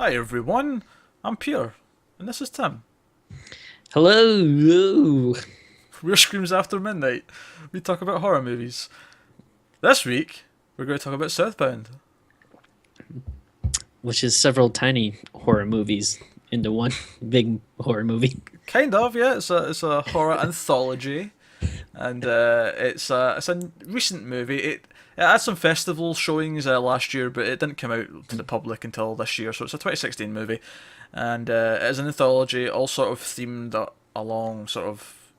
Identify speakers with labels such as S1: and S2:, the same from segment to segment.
S1: Hi everyone, I'm Pierre, and this is Tim.
S2: Hello.
S1: We're Screams After Midnight. We talk about horror movies. This week, we're going to talk about Southbound.
S2: Which is several tiny horror movies into one big horror movie.
S1: Kind of, yeah. It's a horror anthology, and it's a recent movie. It had some festival showings last year, but it didn't come out to the public until this year. So it's a 2016 movie, and it is an anthology, all sort of themed along sort of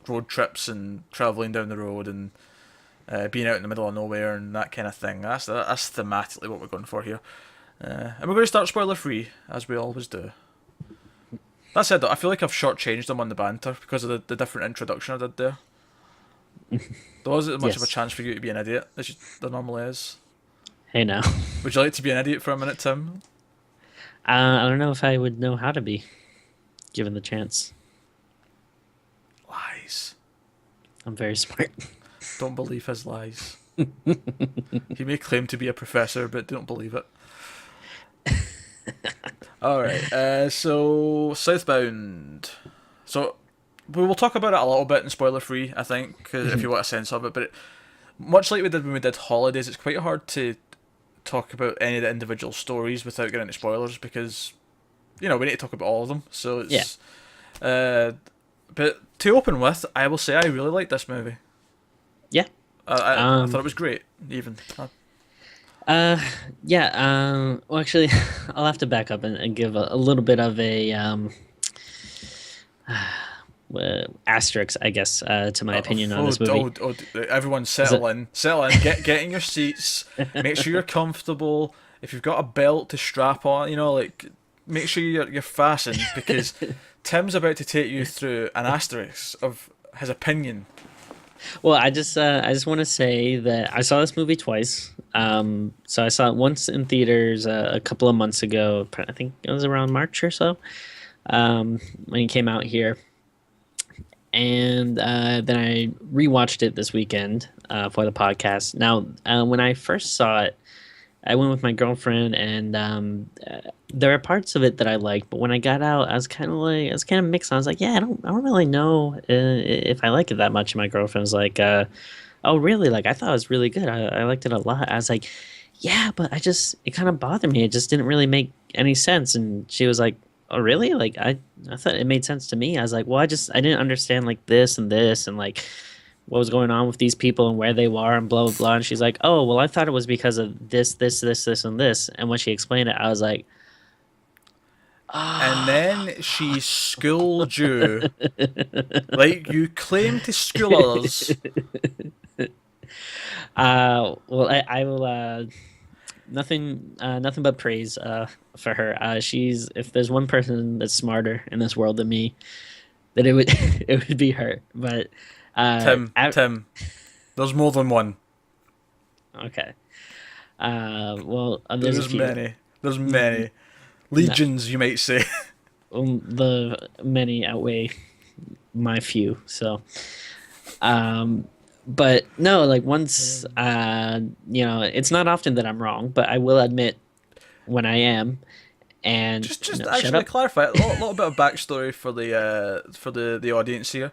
S1: road trips and traveling down the road and being out in the middle of nowhere and that kind of thing. That's thematically what we're going for here. And we're going to start spoiler free, as we always do. That said, though, I feel like I've shortchanged them on the banter because of the different introduction I did there. There wasn't as much of a
S2: Yes.
S1: chance for you to be an idiot as there normally is.
S2: Hey now.
S1: Would you like to be an idiot for a minute, Tim?
S2: I don't know if I would know how to be, given the chance.
S1: Lies.
S2: I'm very smart.
S1: Don't believe his lies. He may claim to be a professor, but don't believe it. Alright, so Southbound. So we will talk about it a little bit in spoiler free, I think, 'cause if you want a sense of it. But much like we did when we did Holidays, it's quite hard to talk about any of the individual stories without getting into spoilers because, we need to talk about all of them. So
S2: Yeah.
S1: it's. But to open with, I will say I really like this movie.
S2: Yeah.
S1: I thought it was great, even.
S2: Yeah. Well, actually, I'll have to back up and give a little bit of a asterisk, I guess, to my opinion on this movie.
S1: Everyone settle in, get in your seats, make sure you're comfortable. If you've got a belt to strap on, make sure you're fastened because Tim's about to take you through an asterisk of his opinion.
S2: Well, I just want to say that I saw this movie twice. So I saw it once in theaters a couple of months ago. I think it was around March or so, when it came out here. And then I rewatched it this weekend for the podcast. Now, when I first saw it, I went with my girlfriend, and there are parts of it that I liked. But when I got out, I was kind of mixed. I was like, yeah, I don't really know if I like it that much. And my girlfriend was like, oh, really? Like, I thought it was really good. I liked it a lot. I was like, yeah, but it kind of bothered me. It just didn't really make any sense. And she was like, oh, really? Like, I thought it made sense to me. I was like, well, I didn't understand like this and like what was going on with these people and where they were and blah, blah, blah. And she's like, oh, well, I thought it was because of this, and this. And when she explained it, I was like,
S1: And then she schooled you like you claim to school us.
S2: well, I will, nothing but praise for her. If there's one person that's smarter in this world than me, then it would it would be her. But
S1: Tim, there's more than one.
S2: okay. Well, there's a
S1: There's
S2: few.
S1: many. There's many. Legions, you might say.
S2: The many outweigh my few. So, but no, like once, it's not often that I'm wrong, but I will admit when I am. And
S1: Just
S2: shut
S1: actually
S2: up.
S1: clarify a little bit of backstory for the audience here.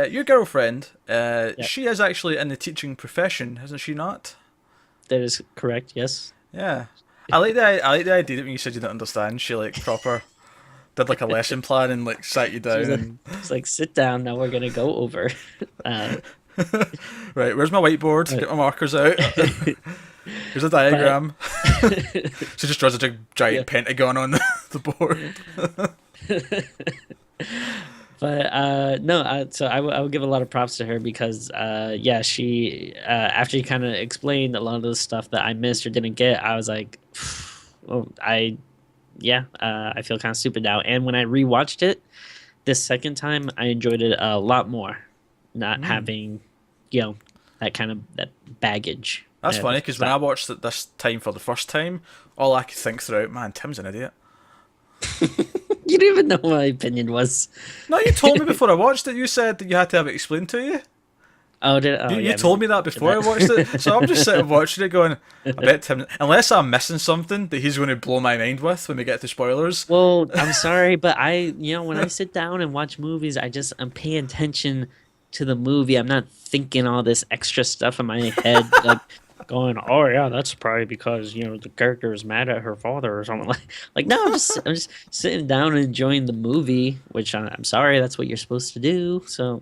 S1: Your girlfriend,
S2: Yep,
S1: she is actually in the teaching profession, isn't she not?
S2: that is correct. Yes.
S1: Yeah. I like the idea that when you said you didn't understand, she like proper did like a lesson plan and like sat you
S2: She's
S1: down
S2: like,
S1: and
S2: it's like, sit down. Now we're gonna go over. Uh,
S1: right, where's my whiteboard?
S2: but,
S1: Get my markers out. Here's a
S2: but
S1: diagram. She just draws a
S2: yeah.
S1: giant pentagon on the board.
S2: But no, so I would give a lot of props to her because yeah, she after you kind of explained a lot of the stuff that I missed or didn't get, I was like, oh, I feel kind of stupid now. And when I rewatched it this second time, I enjoyed it a lot more, not
S1: Mm.
S2: having you know that baggage.
S1: That's funny because when I
S2: That
S1: watched it this time for the first time, all I could think throughout, man, Tim's an idiot.
S2: you didn't even know what my opinion was.
S1: No, you told me before I watched it. You said that you had to have it explained to you.
S2: Oh, did oh
S1: You
S2: yeah,
S1: told me
S2: maybe
S1: that
S2: mention
S1: before I watched
S2: that.
S1: it, so I'm just sitting watching it going, I bet Tim, unless I'm missing something that he's going to blow my mind with when we get to spoilers.
S2: Well, I'm sorry, but when I sit down and watch movies, I'm paying attention to the movie. I'm not thinking all this extra stuff in my head, like going, "Oh yeah, that's probably because the character is mad at her father or something." Like no, I'm just sitting down and enjoying the movie, which I'm sorry, that's what you're supposed to do. So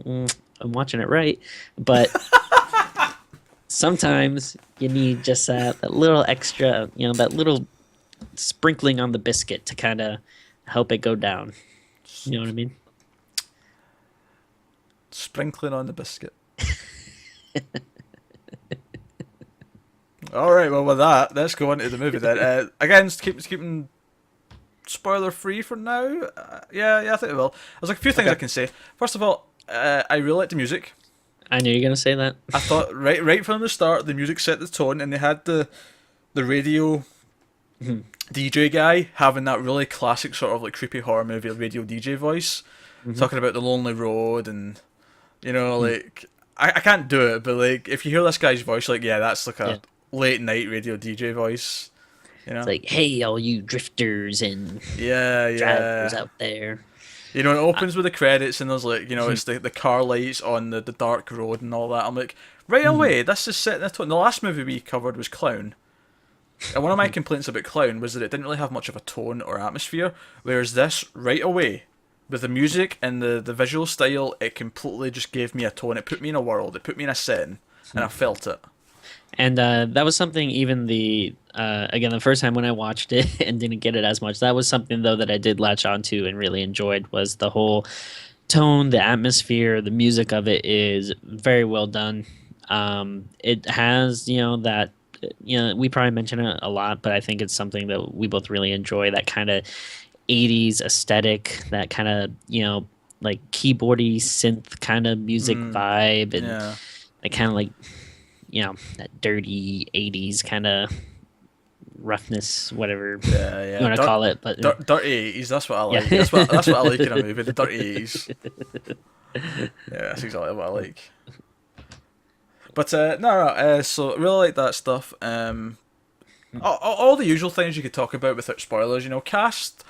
S2: I'm watching it right, but sometimes you need just that little extra, that little sprinkling on the biscuit to kind of help it go down. You know what I mean?
S1: Sprinkling on the biscuit. All right, well with that, let's go on to the movie then. Again, keeping spoiler free for now. Yeah, I think it will. There's like a few things I
S2: Okay.
S1: can say. First of all, I really like the music.
S2: I knew you were gonna say that.
S1: I thought right from the start, the music set the tone, and they had the radio
S2: Mhm.
S1: DJ guy having that really classic sort of like creepy horror movie radio DJ voice,
S2: Mhm.
S1: talking about the lonely road and
S2: Mhm.
S1: like I can't do it, but like if you hear this guy's voice, like yeah, that's like
S2: Yeah,
S1: a late night radio DJ voice, you
S2: it's
S1: know?
S2: like, hey, all you drifters and
S1: Yeah,
S2: drivers
S1: yeah.
S2: out there.
S1: It
S2: I,
S1: opens with the credits and there's like,
S2: Mhm.
S1: it's the car lights on the dark road and all that. I'm like, right
S2: Mhm.
S1: away, this is setting the tone. The last movie we covered was Clown. And one of my
S2: Mhm.
S1: complaints about Clown was that it didn't really have much of a tone or atmosphere, whereas this, right away, with the music and the visual style, it completely just gave me a tone. It put me in a world, it put me in a setting, and I felt it.
S2: And that was something, even again, the first time when I watched it and didn't get it as much, that was something though that I did latch onto and really enjoyed, was the whole tone, the atmosphere, the music of it is very well done. It has, that, we probably mention it a lot, but I think it's something that we both really enjoy, that kind of 80s aesthetic, that kind of, like keyboardy synth kind of music
S1: Mm,
S2: vibe, and
S1: yeah.
S2: that kind of like, that dirty 80s kind of roughness, whatever
S1: Yeah,
S2: you
S1: yeah.
S2: want to call it. But
S1: Dirty 80s, that's what I
S2: yeah.
S1: like. That's what I like in a movie, the dirty 80s. Yeah, that's exactly what I like. But so I really like that stuff. All the usual things you could talk about without spoilers. Cast.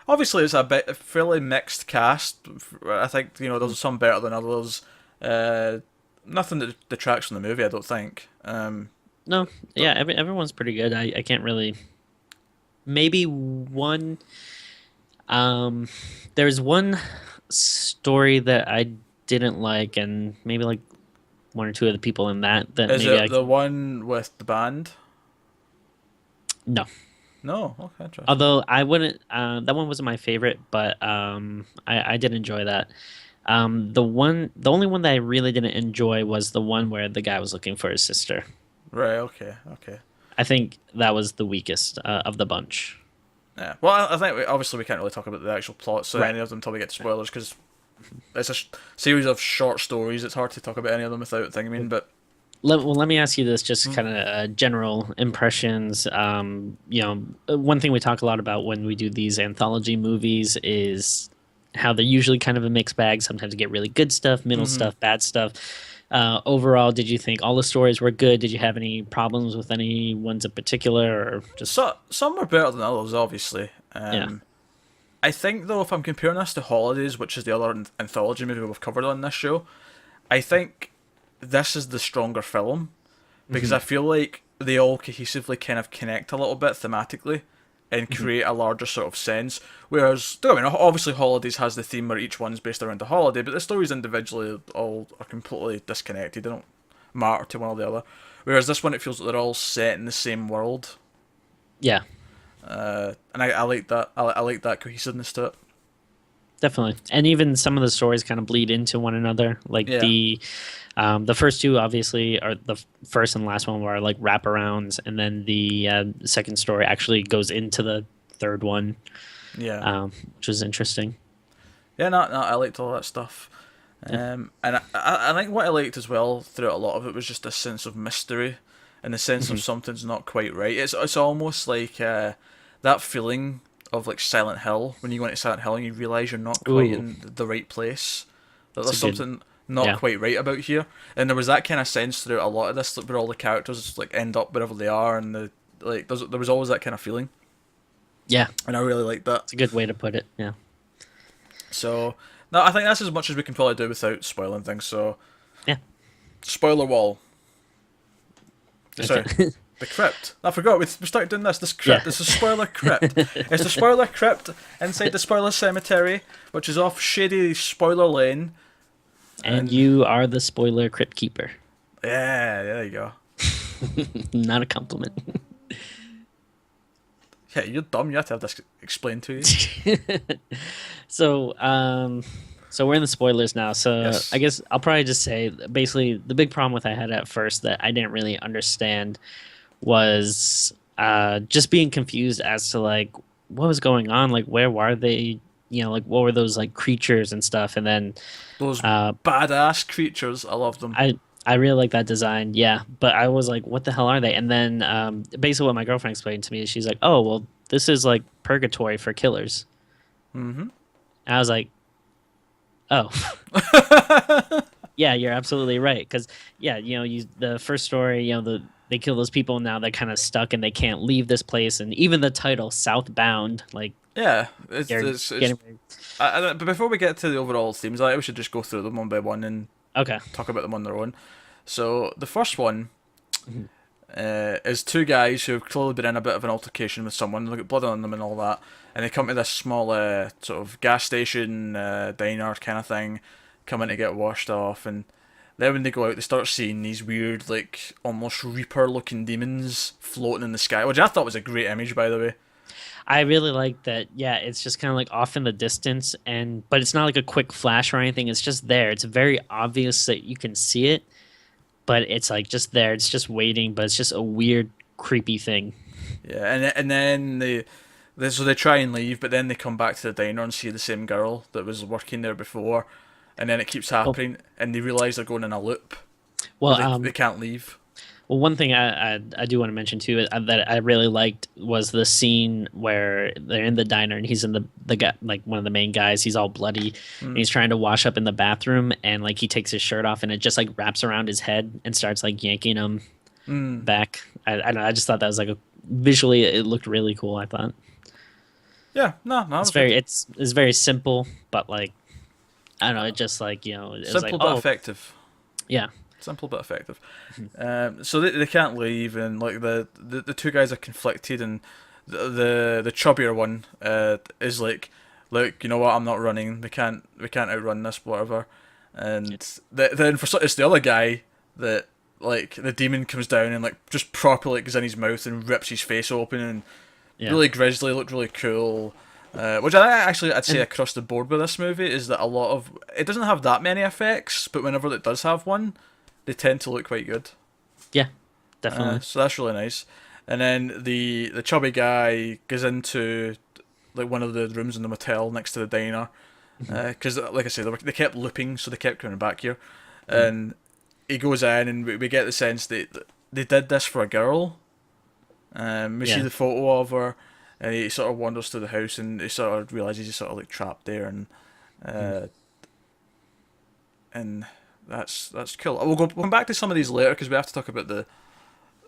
S1: Obviously, it's a fairly mixed cast. I think there's some better than others. Uh, Nothing that detracts from the movie. I don't think.
S2: No,
S1: But
S2: yeah, everyone's pretty good. I can't really. Maybe one. Um, there's one story that I didn't like, and maybe like one or two of the people in that
S1: is
S2: maybe I
S1: it the
S2: can.
S1: one with the band?
S2: No,
S1: No. Okay, interesting.
S2: although I wouldn't. That one wasn't my favorite, but I did enjoy that. The only one that I really didn't enjoy was the one where the guy was looking for his sister.
S1: Right. Okay. Okay.
S2: I think that was the weakest of the bunch.
S1: Yeah. Well, I think obviously we can't really talk about the actual plot, so
S2: Right.
S1: any of them until we get to spoilers, because it's a series of short stories. It's hard to talk about any of them without thinking. I mean, but
S2: Let me ask you this, just
S1: mm,
S2: kind of general impressions. One thing we talk a lot about when we do these anthology movies is how they're usually kind of a mixed bag. Sometimes you get really good stuff, middle
S1: mm-hmm.
S2: stuff, bad stuff. Overall, did you think all the stories were good? Did you have any problems with any ones in particular, or just
S1: So some are better than others, obviously.
S2: yeah?
S1: I think though, if I'm comparing this to Holidays, which is the other anthology movie we've covered on this show, I think this is the stronger film because
S2: Hmm.
S1: I feel like they all cohesively kind of connect a little bit thematically and
S2: Hmm.
S1: create a larger sort of sense. Whereas, don't get me wrong, obviously Holidays has the theme where each one's based around a holiday, but the stories individually all are completely disconnected. They don't matter to one or the other. Whereas this one, it feels like they're all set in the same world.
S2: Yeah,
S1: And I like that. I like that cohesiveness to it.
S2: definitely. And even some of the stories kind of bleed into one another. Like
S1: Yeah,
S2: the first two obviously are first and last one were like wraparounds, and then the second story actually goes into the third one,
S1: yeah,
S2: which was interesting.
S1: yeah. No, I liked all that stuff.
S2: Yeah.
S1: And I think what I liked as well throughout a lot of it was just a sense of mystery and the sense of
S2: Hmm.
S1: something's not quite right. It's almost like that feeling of like Silent Hill when you go into Silent Hill and you realise you're not quite
S2: Ooh,
S1: in the right place. That
S2: it's a
S1: there's
S2: good.
S1: something not
S2: Yeah.
S1: quite right about here. And there was that kind of sense throughout a lot of this, like, where all the characters like end up wherever they are, and there was always that kind of feeling,
S2: Yeah.
S1: and I really liked that.
S2: It's a good way to put it. Yeah.
S1: So no, I think that's as much as we can probably do without spoiling things. So
S2: Yeah.
S1: spoiler wall. Sorry.
S2: Okay.
S1: The crypt. I forgot we started doing this. This crypt.
S2: Yeah.
S1: It's a spoiler crypt. It's the spoiler crypt inside the spoiler cemetery, which is off shady spoiler lane.
S2: And you are the spoiler crypt keeper.
S1: Yeah, there you go.
S2: Not a compliment.
S1: Yeah, you're dumb. You have to have this explained to you.
S2: So we're in the spoilers now. So
S1: Yes.
S2: I guess I'll probably just say basically the big problem with I had at first that I didn't really understand was just being confused as to like what was going on, like where were they, like what were those like creatures and stuff, and then
S1: Those badass creatures. I love them.
S2: I really like that design, yeah, but I was like, what the hell are they? And then basically what my girlfriend explained to me is she's like, oh well, this is like purgatory for killers.
S1: Mm-hmm.
S2: And I was like, oh. Yeah, you're absolutely right. Because yeah, the first story, they kill those people. Now they're kind of stuck and they can't leave this place. And even the title, Southbound, like
S1: Yeah, but before we get to the overall themes, I think we should just go through them one by one and
S2: okay,
S1: talk about them on their own. So the first one
S2: Mhm.
S1: is two guys who've clearly been in a bit of an altercation with someone. They got blood on them and all that, and they come to this small sort of gas station diner kind of thing, come in to get washed off, and then when they go out, they start seeing these weird, like almost Reaper-looking demons floating in the sky, which I thought was a great image, by the way.
S2: I really like that. Yeah, it's just kind of like off in the distance, but it's not like a quick flash or anything. It's just there. It's very obvious that you can see it, but it's like just there. It's just waiting, but it's just a weird, creepy thing.
S1: Yeah, and then so they try and leave, but then they come back to the diner and see the same girl that was working there before, and then it keeps happening, and they realize they're going in a loop.
S2: Well,
S1: They can't leave.
S2: Well, one thing I do want to mention too that I really liked was the scene where they're in the diner and he's in the guy, like one of the main guys. He's all bloody and he's trying to wash up in the bathroom, and like he takes his shirt off and it just like wraps around his head and starts like yanking him back. I don't know. I just thought that was like visually it looked really cool. I thought.
S1: Yeah, no,
S2: It's very simple, but like I don't know. It just like it was
S1: simple
S2: like
S1: but effective.
S2: Yeah.
S1: Simple but effective. So they can't leave, and like the two guys are conflicted, and the chubbier one is like, look, you know what? I'm not running. We can't outrun this, whatever. And then it's the other guy that like the demon comes down and like just properly goes in his mouth and rips his face open, and really grisly, looked really cool. Which I'd say across the board with this movie is that a lot of it doesn't have that many effects, but whenever it does have one, they tend to look quite good.
S2: Yeah, definitely.
S1: So that's really nice. And then the chubby guy goes into like one of the rooms in the motel next to the diner, because like I said, they kept looping, so they kept coming back here. And he goes in, and we get the sense that they did this for a girl. We see the photo of her, and he sort of wanders through the house, and he sort of realizes he's sort of like trapped there, and that's cool. We'll come back to some of these later because we have to talk about the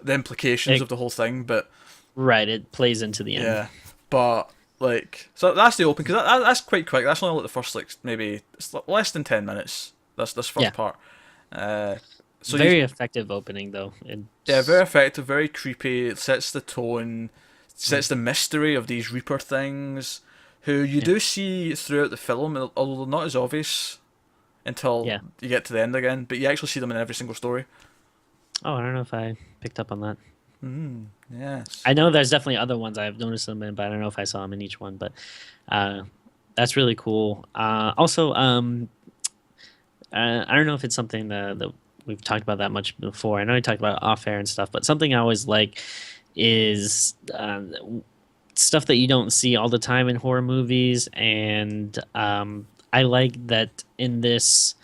S1: implications of the whole thing. But
S2: right, it plays into the end.
S1: yeah, but like so that's the open, because that's quite quick. That's only like the first like maybe it's less than 10 minutes. That's this first part. So
S2: very effective opening though.
S1: Yeah, very effective, very creepy. It sets the tone, sets the mystery of these Reaper things, who you do see throughout the film, although not as obvious until you get to the end again. But you actually see them in every single story.
S2: Oh, I don't know if I picked up on that.
S1: Yes.
S2: I know there's definitely other ones I've noticed them in, but I don't know if I saw them in each one. But that's really cool. Also, I don't know if it's something that we've talked about that much before. I know we talked about it off air and stuff, but something I always like is stuff that you don't see all the time in horror movies, and I like that in this,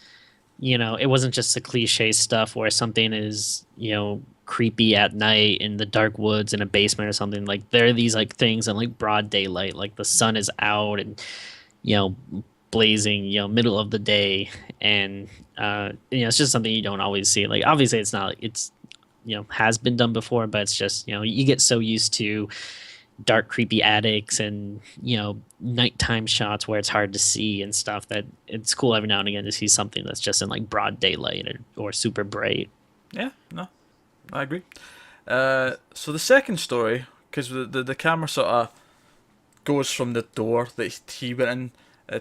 S2: it wasn't just the cliche stuff where something is, creepy at night in the dark woods in a basement or something. Like there are these like things in like broad daylight, like the sun is out and, blazing, middle of the day, and it's just something you don't always see. Like obviously, it's not. It's has been done before, but it's just you get so used to dark, creepy attics and nighttime shots where it's hard to see and stuff that it's cool every now and again to see something that's just in like broad daylight or super bright.
S1: Yeah, no, I agree. So the second story, because the camera sort of goes from the door that he went in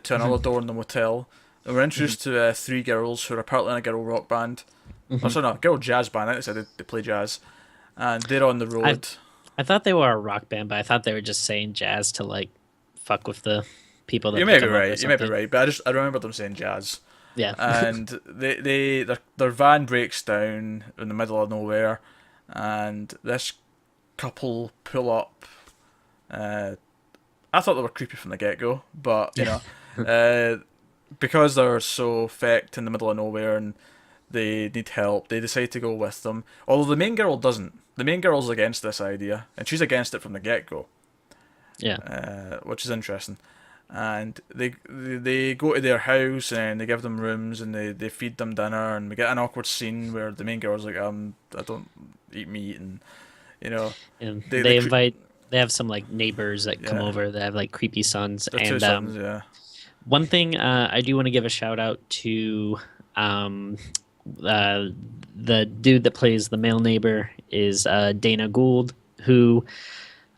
S1: to another door in the motel, and we're introduced to three girls who are apparently in a girl rock band. Oh, sorry, no, girl jazz band. I think they said they play jazz, and they're on the road.
S2: I thought they were a rock band, but I thought they were just saying jazz to like fuck with the people that
S1: You may be right. You may be right, but I remember them saying jazz.
S2: Yeah.
S1: And their van breaks down in the middle of nowhere, and this couple pull up. I thought they were creepy from the get go, but because they're so fecked in the middle of nowhere and they need help, they decide to go with them. Although the main girl doesn't. The main girl's against this idea, and she's against it from the get go.
S2: Yeah.
S1: Which is interesting. And they go to their house and they give them rooms and they feed them dinner, and we get an awkward scene where the main girl's like, I don't eat meat, and
S2: and they have some like neighbors that come over that have like creepy sons.
S1: They're
S2: and
S1: two sons, yeah.
S2: One thing I do want to give a shout out to the dude that plays the male neighbor is Dana Gould, who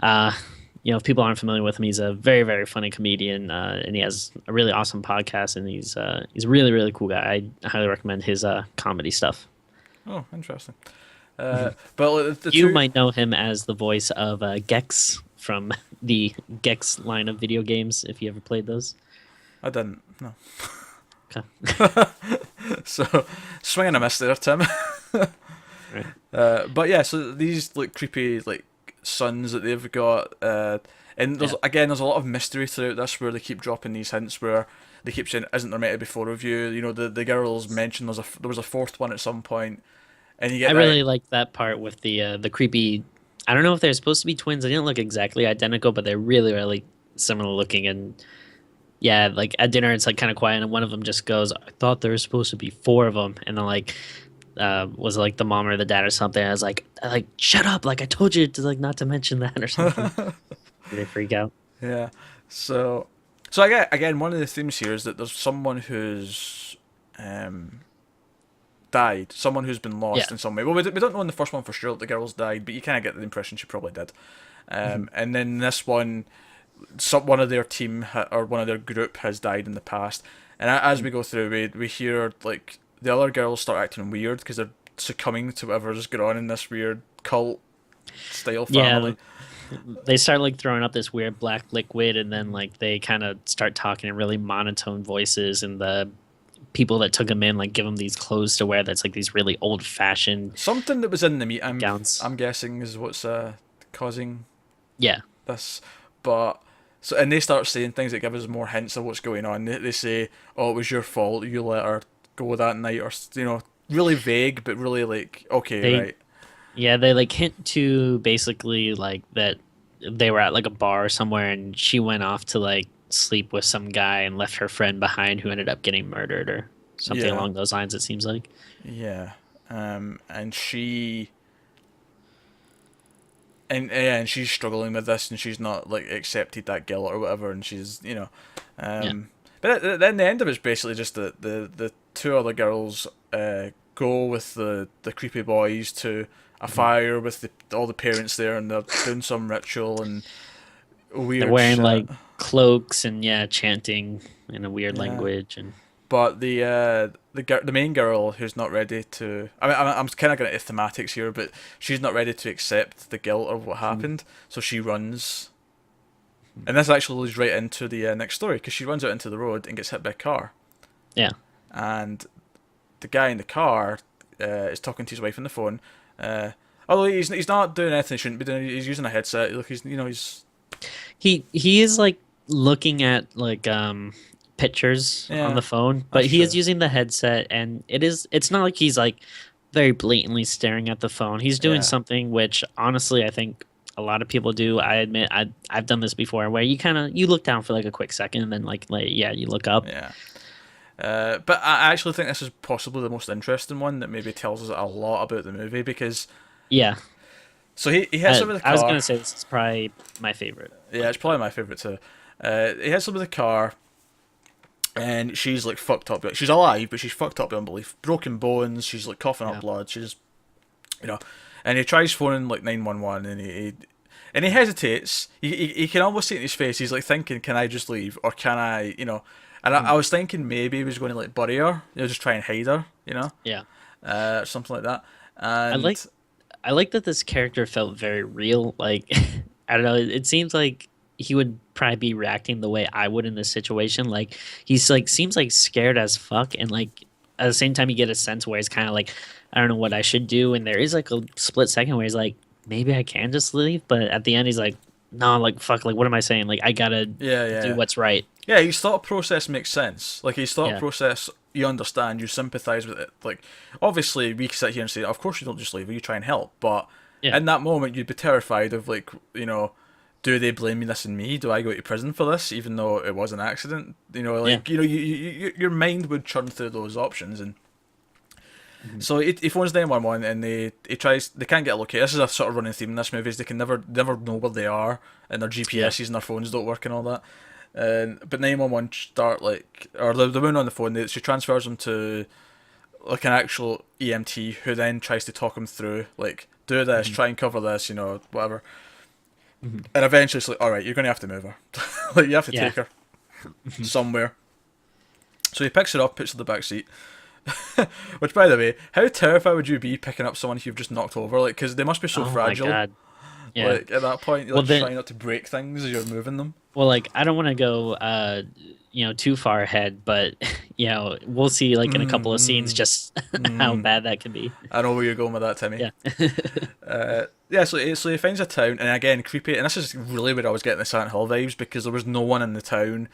S2: if people aren't familiar with him, he's a very, very funny comedian, and he has a really awesome podcast, and he's a really, really cool guy. I highly recommend his comedy stuff.
S1: Oh, interesting. But
S2: you might know him as the voice of Gex from the Gex line of video games, if you ever played those.
S1: I didn't, no.
S2: Okay.
S1: So, swing and a miss there, Tim.
S2: Right.
S1: But yeah, so these like creepy like sons that they've got, and there's a lot of mystery throughout this, where they keep dropping these hints where they keep saying, "Isn't there meant to be four of you?" The girls mentioned there was a fourth one at some point, and you get.
S2: I really like that part with the creepy. I don't know if they're supposed to be twins. They didn't look exactly identical, but they're really, really similar looking. And yeah, like at dinner, it's like kind of quiet, and one of them just goes, "I thought there was supposed to be four of them," and then like. Was it like the mom or the dad or something? I was like, shut up! Like I told you to like not to mention that or something. They freak out.
S1: Yeah. So again, one of the themes here is that there's someone who's died, someone who's been lost in some way. Well, we don't know in the first one for sure that the girl's died, but you kind of get the impression she probably did. And then this one, one of their team or one of their group has died in the past. And as we go through, we hear like. The other girls start acting weird because they're succumbing to whatever's going on in this weird cult style family.
S2: Yeah, they start like throwing up this weird black liquid, and then like they kind of start talking in really monotone voices, and the people that took them in like give them these clothes to wear that's like these really old fashioned
S1: something that was in the meat.
S2: Gowns.
S1: I'm guessing is what's causing this, but. So, and they start saying things that give us more hints of what's going on. They say, "Oh, it was your fault. You let her go that night," or really vague, but really like right.
S2: Yeah, they like hint to basically like that they were at like a bar somewhere, and she went off to like sleep with some guy and left her friend behind, who ended up getting murdered or something along those lines. It seems like. Yeah,
S1: and she. And she's struggling with this, and she's not like accepted that guilt or whatever, and she's But then the end of it's basically just that the two other girls go with the creepy boys to a fire with all the parents there, and they're doing some ritual and weird.
S2: They're wearing
S1: shit.
S2: Like cloaks and chanting in a weird language and.
S1: But the main girl who's not ready to, I'm kind of going into thematics here, but she's not ready to accept the guilt of what happened, so she runs. And this actually leads right into the next story, because she runs out into the road and gets hit by a car. Yeah. And the guy in the car is talking to his wife on the phone. Although he's not doing anything he shouldn't be doing. He's using a headset. Look, he's.
S2: He is like looking at like pictures on the phone, but he is using the headset, and it's not like he's like very blatantly staring at the phone. He's doing something which honestly I think a lot of people do. I admit I've done this before, where you look down for like a quick second, and then like yeah, you look up.
S1: Yeah. But I actually think this is possibly the most interesting one that maybe tells us a lot about the movie because
S2: Yeah,
S1: so he hits her with the car.
S2: I was gonna say this is probably my favorite.
S1: Yeah, it's probably my favorite too. He hits her with the car, and she's like fucked up. She's alive, but she's fucked up beyond belief. Broken bones. She's like coughing up blood. She's, and he tries phoning like 911, and he hesitates. He can almost see it in his face. He's like thinking, can I just leave, or can I, And I was thinking maybe he was going to like bury her, just try and hide her,
S2: Yeah,
S1: something like that. And
S2: I like that this character felt very real. Like, I don't know. It seems like he would probably be reacting the way I would in this situation. Like, he's like seems like scared as fuck, and like at the same time, you get a sense where he's kind of like, I don't know what I should do. And there is like a split second where he's like, maybe I can just leave, but at the end, he's like, no, like fuck, like what am I saying? Like I gotta do what's right.
S1: Yeah, his thought process makes sense. Like his thought process, you understand, you sympathise with it. Like obviously, we can sit here and say, of course you don't just leave, you try and help. But in that moment, you'd be terrified of like, do they blame this on me? Do I go to prison for this, even though it was an accident? Your mind would churn through those options, and so he phones 911 and they can't get located. This is a sort of running theme in this movie, is they can never know where they are, and their GPSs and their phones don't work and all that. But 911 or the woman on the phone, she transfers them to like an actual EMT who then tries to talk him through, like, do this, try and cover this, whatever. And eventually it's like, alright, you're going to have to move her. Like, you have to take her somewhere. So he picks her up, puts her in the back seat. Which, by the way, how terrified would you be picking up someone you've just knocked over? Like, because they must be so fragile.
S2: My God. Yeah.
S1: Like, at that point, you're trying not to break things as you're moving them.
S2: Well, like, I don't want to go, too far ahead, but, we'll see, like, in a couple of scenes just how bad that can be.
S1: I know where you're going with that, Timmy.
S2: Yeah.
S1: So he finds a town, and again, creepy, and this is really where I was getting the Silent Hill vibes, because there was no one in the town.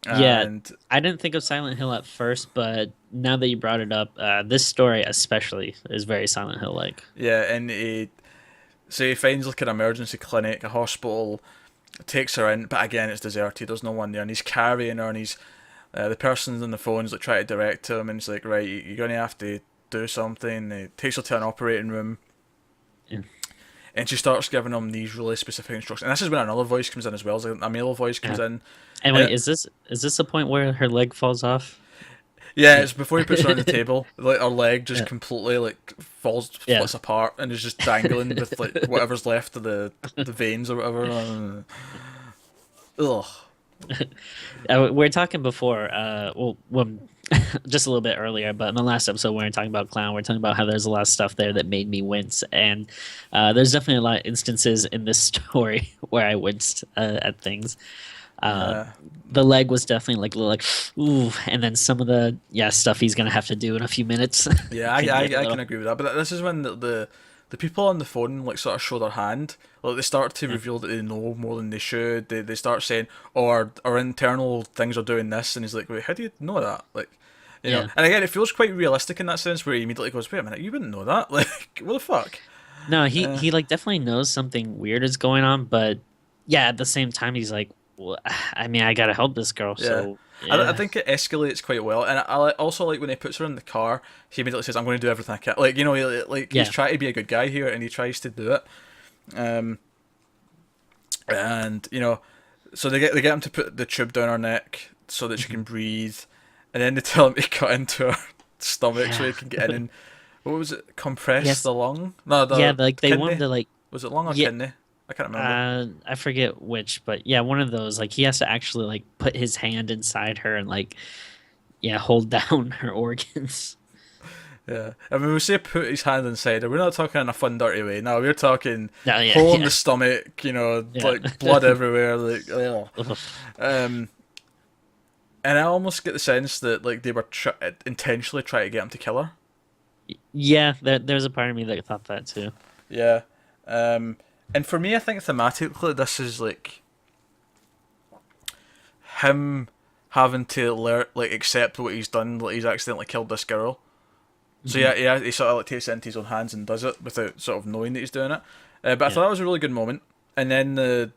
S1: And
S2: I didn't think of Silent Hill at first, but now that you brought it up, this story especially is very Silent Hill-like.
S1: Yeah, and he finds like an emergency clinic, a hospital, takes her in, but again it's deserted, there's no one there, and he's carrying her, and he's the person's on the phone's like trying to direct him, and he's like, right, you're going to have to do something. He takes her to an operating room. Yeah. And she starts giving him these really specific instructions. And this is when another voice comes in as well. A male voice comes in.
S2: And wait, is this the point where her leg falls off?
S1: Yeah, it's before he puts her on the table. Like her leg just completely like splits apart and is just dangling with like whatever's left of the veins or whatever. Ugh.
S2: We were talking before, just a little bit earlier, but in the last episode we were talking about Clown. We are talking about how there's a lot of stuff there that made me wince, and there's definitely a lot of instances in this story where I winced at things. The leg was definitely like a little like ooh, and then some of the stuff he's gonna have to do in a few minutes.
S1: Yeah, I can agree with that. But this is when the people on the phone like sort of show their hand. Like they start to reveal that they know more than they should. They start saying, "Oh, our internal things are doing this," and he's like, "Wait, how do you know that?" Like, you know. And again, it feels quite realistic in that sense, where he immediately goes, "Wait a minute, you wouldn't know that? Like, what the fuck?"
S2: No, he like definitely knows something weird is going on, but at the same time, he's like, well, I mean, I gotta help this girl. So
S1: I think it escalates quite well, and I also like when he puts her in the car. He immediately says, "I'm going to do everything I can." Like, you know, he's trying to be a good guy here, and he tries to do it. And you know, so they get him to put the tube down her neck so that she can breathe, and then they tell him to cut into her stomach so he can get in and what was it? Compress the lung? No,
S2: like they
S1: kidney?
S2: wanted to like.
S1: Was it lung or kidney? I can't remember.
S2: I forget which, but one of those. Like he has to actually like put his hand inside her and like, hold down her organs.
S1: Yeah, I mean, we say put his hand inside her. We're not talking in a fun, dirty way. No, we're talking hole in the stomach. You know, like blood everywhere. Like, and I almost get the sense that like they were intentionally trying to get him to kill her.
S2: Yeah, there's a part of me that thought that too.
S1: Yeah, and for me, I think thematically, this is like him having to accept what he's done. Like he's accidentally killed this girl. So he sort of like takes it into his own hands and does it without sort of knowing that he's doing it. But I thought that was a really good moment. and then the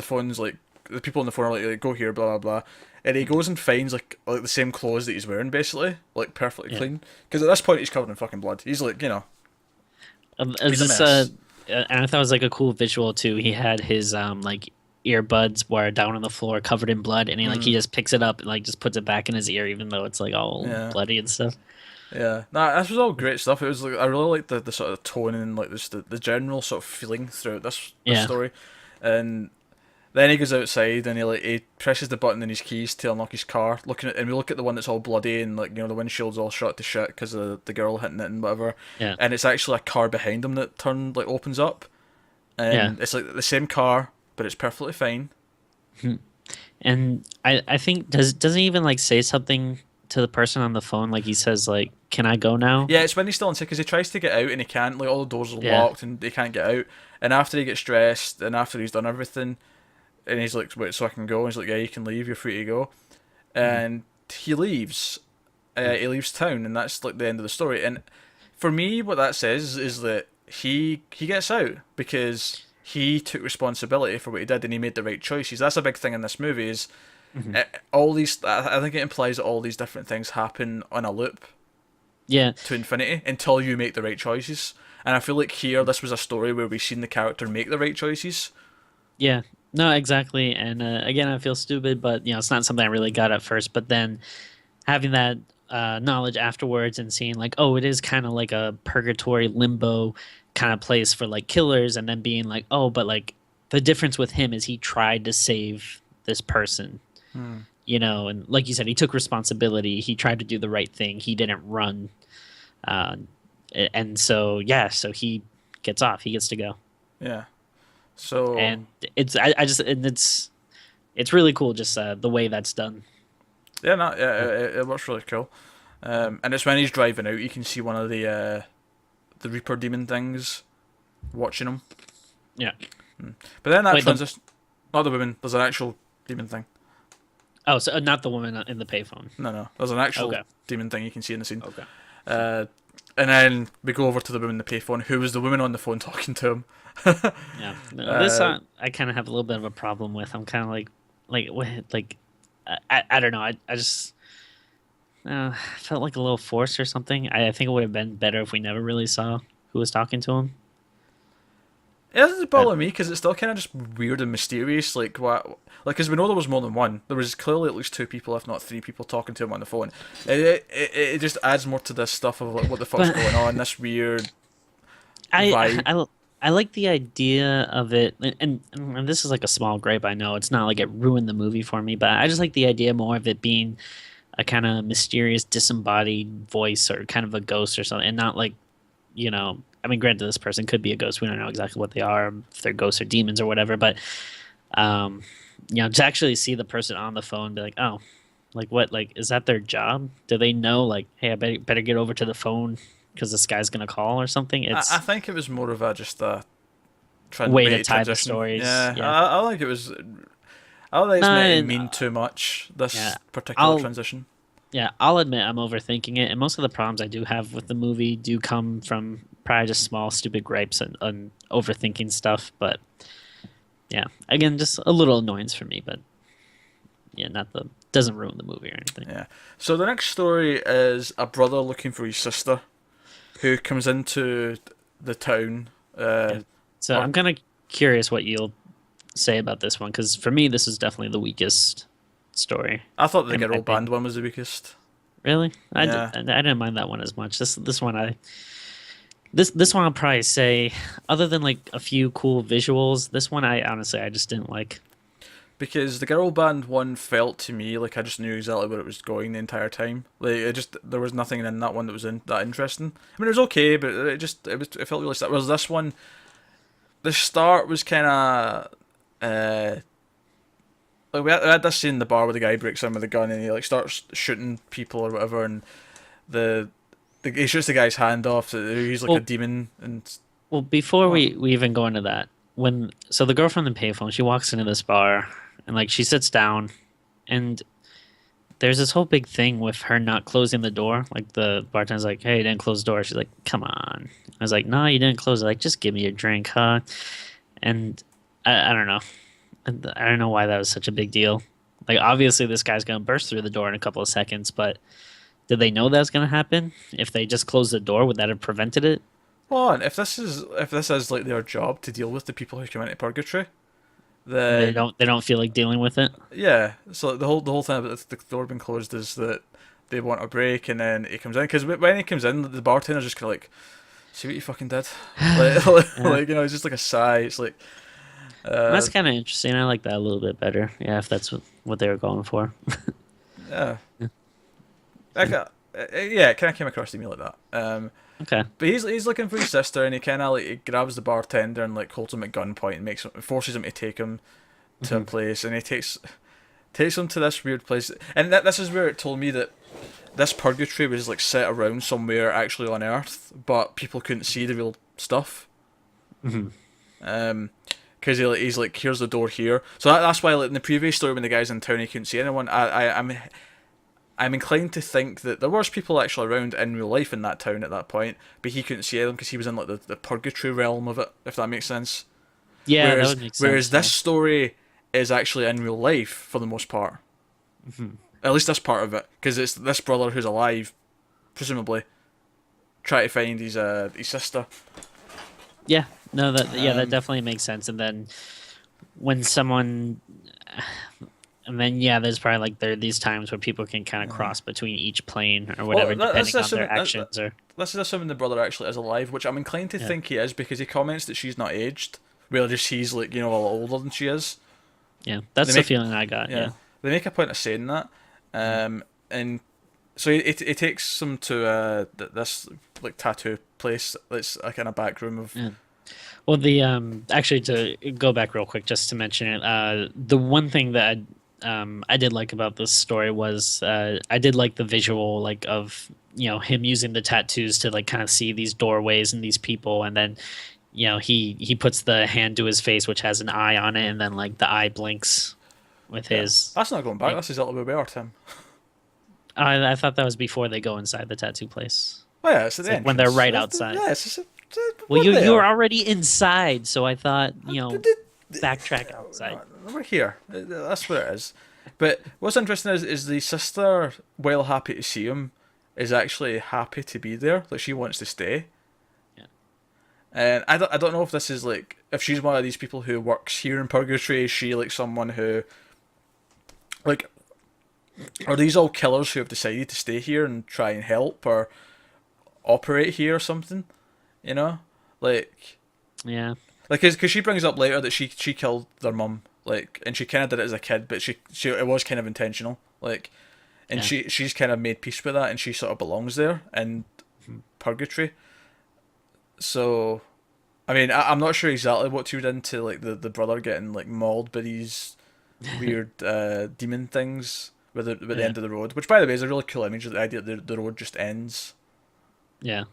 S1: phone's like the people on the phone are like go here, blah blah blah, and he goes and finds like the same clothes that he's wearing, basically, like perfectly
S2: Yeah.
S1: clean. Because at this point he's covered in fucking blood. He's like,
S2: Is
S1: he's a
S2: this
S1: mess.
S2: and I thought it was like a cool visual too. He had his like earbuds were down on the floor covered in blood, and he just picks it up and like just puts it back in his ear, even though it's like all
S1: Yeah.
S2: bloody and stuff.
S1: Yeah, nah, this was all great stuff. It was like I really liked the sort of tone and like this the general sort of feeling throughout this
S2: Yeah.
S1: story, and then he goes outside and he presses the button in his keys to unlock his car. And we look at the one that's all bloody and like the windshield's all shot to shit because of the girl hitting it and whatever,
S2: Yeah.
S1: and it's actually a car behind him that opens up,
S2: Yeah.
S1: and it's like the same car but it's perfectly fine.
S2: And I think doesn't he even like say something to the person on the phone, like he says like, "Can I go now?"
S1: Yeah, it's when he's still inside because he tries to get out and he can't. Like all the doors are
S2: Yeah.
S1: locked and he can't get out. And after he gets dressed and after he's done everything, and he's like, "Wait, so I can go?" And he's like, "Yeah, you can leave. You're free to go." And he leaves. He leaves town, and that's like the end of the story. And for me, what that says is that he gets out because he took responsibility for what he did and he made the right choices. That's a big thing in this movie. Is all these? I think it implies that all these different things happen on a loop
S2: Yeah.
S1: to infinity until you make the right choices. And I feel like here, this was a story where we've seen the character make the right choices.
S2: Yeah. No, exactly. And again, I feel stupid, but it's not something I really got at first. But then having that knowledge afterwards and seeing like, oh, it is kind of like a purgatory limbo kind of place for like killers, and then being like, oh, but like the difference with him is he tried to save this person, and like you said, he took responsibility. He tried to do the right thing. He didn't run, and so so he gets off. He gets to go,
S1: Yeah. So
S2: and I just and it's really cool just the way that's done.
S1: yeah, no, yeah, it looks really cool. And it's when he's driving out, you can see one of the Reaper demon things watching him.
S2: Yeah.
S1: But then that
S2: Wait,
S1: transition, not the woman. There's an actual demon thing.
S2: Oh, so not the woman in the payphone.
S1: No, there's an actual
S2: Okay.
S1: demon thing you can see in the scene.
S2: Okay.
S1: And then we go over to the woman in the payphone, who was the woman on the phone talking to him.
S2: Yeah. No, this I kind of have a little bit of a problem with. I'm kind of like what like I don't know. I just felt like a little forced or something. I think it would have been better if we never really saw who was talking to him.
S1: It doesn't bother me because it's still kind of just weird and mysterious. Like what? Like because we know there was more than one. There was clearly at least two people, if not three people, talking to him on the phone. It just adds more to this stuff of like what the fuck's going on. This weird vibe.
S2: I like the idea of it, and this is like a small gripe. I know it's not like it ruined the movie for me, but I just like the idea more of it being a kind of mysterious, disembodied voice or kind of a ghost or something, and not like, I mean, granted, this person could be a ghost. We don't know exactly what they are, if they're ghosts or demons or whatever, but to actually see the person on the phone, be like, oh, like what, like is that their job? Do they know, like, hey, I better get over to the phone because this guy's gonna call or something? It's
S1: I think it was more of a just a
S2: way to tie the
S1: transition.
S2: stories.
S1: Yeah,
S2: Yeah.
S1: I think it was. I don't think it's
S2: No,
S1: meant to
S2: and,
S1: mean too much. This
S2: yeah,
S1: particular
S2: I'll-
S1: transition.
S2: Yeah, I'll admit I'm overthinking it, and most of the problems I do have with the movie do come from probably just small, stupid gripes and overthinking stuff. But yeah, again, just a little annoyance for me, but yeah, doesn't ruin the movie or anything.
S1: Yeah. So the next story is a brother looking for his sister, who comes into the town.
S2: So I'm kind of curious what you'll say about this one, because for me, this is definitely the weakest story.
S1: I thought the
S2: in my
S1: girl band
S2: opinion.
S1: one was the weakest.
S2: Really,
S1: Yeah.
S2: I didn't mind that one as much. This one this one I'll probably say, other than like a few cool visuals, this one I honestly I just didn't like.
S1: Because the girl band one felt to me like I just knew exactly where it was going the entire time. Like there was nothing in that one that was that interesting. I mean, it was okay, but it felt really stuck. Whereas this one, the start was kind of like we had this scene in the bar where the guy breaks in with a gun and he like starts shooting people or whatever, and he shoots the guy's hand off. So he's like a demon and.
S2: Well, before we even go into that, so the girl from the payphone, she walks into this bar and like she sits down, and there's this whole big thing with her not closing the door. Like the bartender's like, "Hey, you didn't close the door." She's like, "Come on." I was like, "No, you didn't close it. Like, just give me your drink, huh?" And I don't know. I don't know why that was such a big deal. Like, obviously, this guy's gonna burst through the door in a couple of seconds, but did they know that was gonna happen? If they just closed the door, would that have prevented it?
S1: Well, and if this is like their job to deal with the people who come into purgatory,
S2: And
S1: then
S2: they don't feel like dealing with it.
S1: yeah. So the whole thing about the door being closed is that they want a break, and then he comes in because when he comes in, the bartender's just kind of like, "See what you fucking did,"
S2: Yeah.
S1: like it's just like a sigh. It's like, uh,
S2: That's kind of interesting. I like that a little bit better. Yeah, if that's what they were going for.
S1: yeah,
S2: Yeah.
S1: yeah, it kind of came across to me like that.
S2: Okay.
S1: But he's looking for his sister, and he kind of like he grabs the bartender and like holds him at gunpoint and forces him to take him to a
S2: Hmm.
S1: place, and he takes him to this weird place, and this is where it told me that this purgatory was like set around somewhere actually on Earth, but people couldn't see the real stuff.
S2: Hmm.
S1: Because he's like, here's the door here. So that's why like in the previous story when the guy's in town he couldn't see anyone. I'm inclined to think that there was people actually around in real life in that town at that point, but he couldn't see them because he was in like the purgatory realm of it, if that makes sense.
S2: Yeah, that
S1: Whereas
S2: would make
S1: whereas
S2: sense.
S1: this story is actually in real life for the most part.
S2: Yeah. Hmm.
S1: At least this part of it, because it's this brother who's alive, presumably, trying to find his sister.
S2: Yeah. No, that
S1: Um,
S2: definitely makes sense. And then when someone, and then yeah, there's probably like there are these times where people can kind of cross between each plane or
S1: well,
S2: whatever,
S1: that's
S2: depending on their
S1: assuming
S2: actions or.
S1: this is assuming the brother actually is alive, which I'm inclined to
S2: Yeah.
S1: think he is because he comments that she's not aged, whereas he's like a lot older than she is.
S2: Yeah,
S1: They
S2: that's the
S1: make
S2: feeling I got.
S1: yeah,
S2: Yeah.
S1: they make a point of saying that,
S2: Mm.
S1: and so he takes him to this like tattoo place that's like in a back room of
S2: Yeah. Well, the actually to go back real quick just to mention it, the one thing that I did like about this story was I did like the visual like of him using the tattoos to like kind of see these doorways and these people, and then he puts the hand to his face which has an eye on it, and then like the eye blinks with
S1: yeah.
S2: his.
S1: That's not going back. That's exactly where we are, Tim.
S2: I thought that was before they go inside the tattoo place.
S1: Oh yeah, it's at
S2: It's
S1: the
S2: like when they're
S1: entrance.
S2: right outside.
S1: Yeah,
S2: Well,
S1: we're
S2: you were
S1: there.
S2: already inside, so I thought backtrack outside.
S1: No, we're here. That's where it is. But what's interesting is the sister, while happy to see him, is actually happy to be there. Like she wants to stay.
S2: Yeah.
S1: And I don't know if this is like if she's one of these people who works here in purgatory. Is she like someone who like are these all killers who have decided to stay here and try and help or operate here or something? You know, like
S2: Yeah.
S1: because she brings up later that she killed their mum, like, and she kind of did it as a kid, but she it was kind of intentional, like, and
S2: Yeah.
S1: she's kind of made peace with that, and she sort of belongs there in purgatory. So, I mean, I'm not sure exactly what tuned into like the brother getting like mauled by these weird demon things with the
S2: Yeah.
S1: end of the road, which by the way is a really cool image of the idea that the road just ends.
S2: Yeah.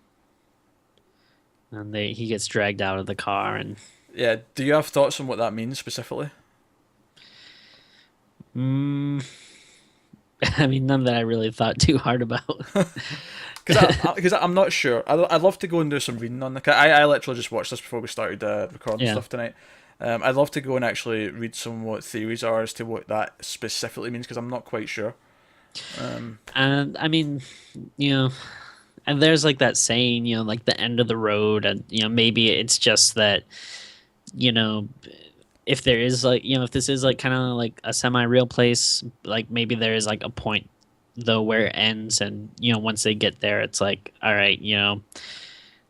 S2: And he gets dragged out of the car and
S1: Yeah, do you have thoughts on what that means specifically?
S2: mm, I mean none that I really thought too hard about.
S1: Because I'm not sure. I'd love to go and do some reading on the. I literally just watched this before we started recording
S2: Yeah.
S1: stuff tonight. I'd love to go and actually read some what theories are as to what that specifically means because I'm not quite sure.
S2: And I mean, you know, and there's like that saying, like the end of the road, and maybe it's just that, you know, if there is like, if this is like kind of like a semi-real place, like maybe there is like a point though where it ends, and once they get there, it's like, all right,